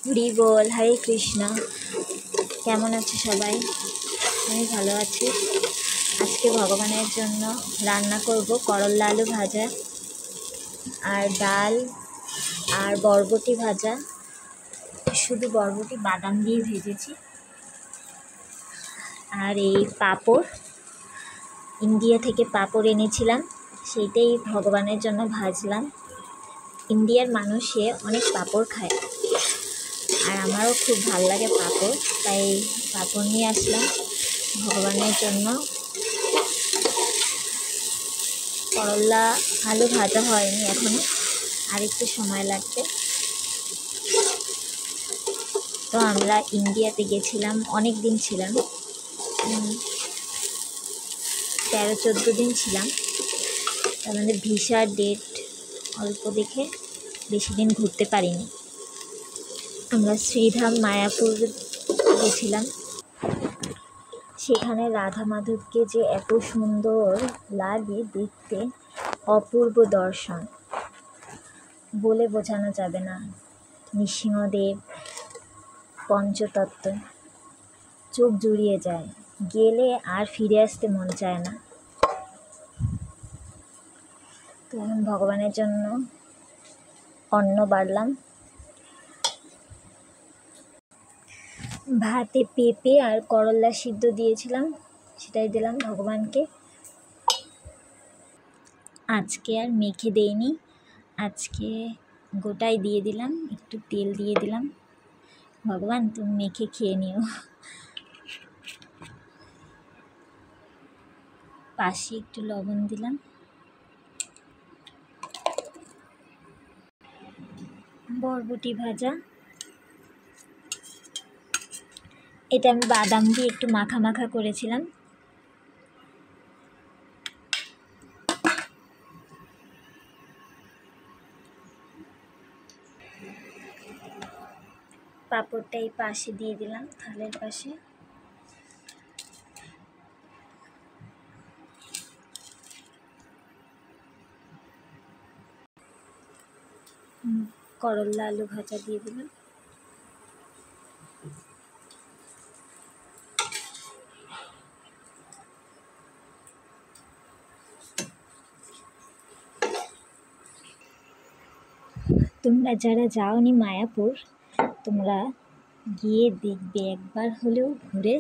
হরি বল, হরে কৃষ্ণ। কেমন আছে সবাই? আমি ভালো আছি। আজকে ভগবানের জন্য রান্না করব করলা আলু ভাজা আর ডাল আর বরবটি ভাজা। শুধু বরবটি বাদাম দিয়ে ভেজেছি। আর এই পাঁপড়, ইন্ডিয়া থেকে পাঁপড় এনেছিলাম, সেইটাই ভগবানের জন্য ভাজলাম। ইন্ডিয়ার মানুষে অনেক পাঁপড় খায়, আর আমারও খুব ভালো লাগে পাঁপড়, তাই পাঁপড় নিয়ে আসলাম ভগবানের জন্য। করলা আলু ভাজা হয়নি এখনো, আর একটু সময় লাগবে। তো আমরা ইন্ডিয়াতে গেছিলাম, অনেক দিন ছিলাম, 13-14 দিন ছিলাম। আমাদের ভিসার ডেট অল্প দেখে বেশি দিন ঘুরতে পারিনি। আমরা শ্রীধাম মায়াপুর গেছিলাম। সেখানে রাধা মাধবকে যে এত সুন্দর লাগে দেখতে, অপূর্ব দর্শন, বলে বোঝানো যাবে না। নৃসিংহদেব, পঞ্চতত্ত্ব, চোখ জুড়িয়ে যায়, গেলে আর ফিরে আসতে মন চায় না। তো এখন ভগবানের জন্য অন্ন বাড়লাম। ভাতে পেঁপে আর করলা সিদ্ধ দিয়েছিলাম, সেটাই দিলাম ভগবানকে। আজকে আর মেখে দেইনি, আজকে গোটাই দিয়ে দিলাম, একটু তেল দিয়ে দিলাম। ভগবান তুমি মেখে খেয়ে নিও। পাশে একটু লবণ দিলাম। বরবটি ভাজা, এটা আমি বাদাম দিয়ে একটু মাখা মাখা করেছিলাম। পাঁপড়টা এই পাশে দিয়ে দিলাম, থালের পাশে। করলা আলু ভাজা দিয়ে দিলাম। তোমরা যারা যাওনি মায়াপুর, তোমরা গিয়ে দেখবে, একবার হলেও ঘুরে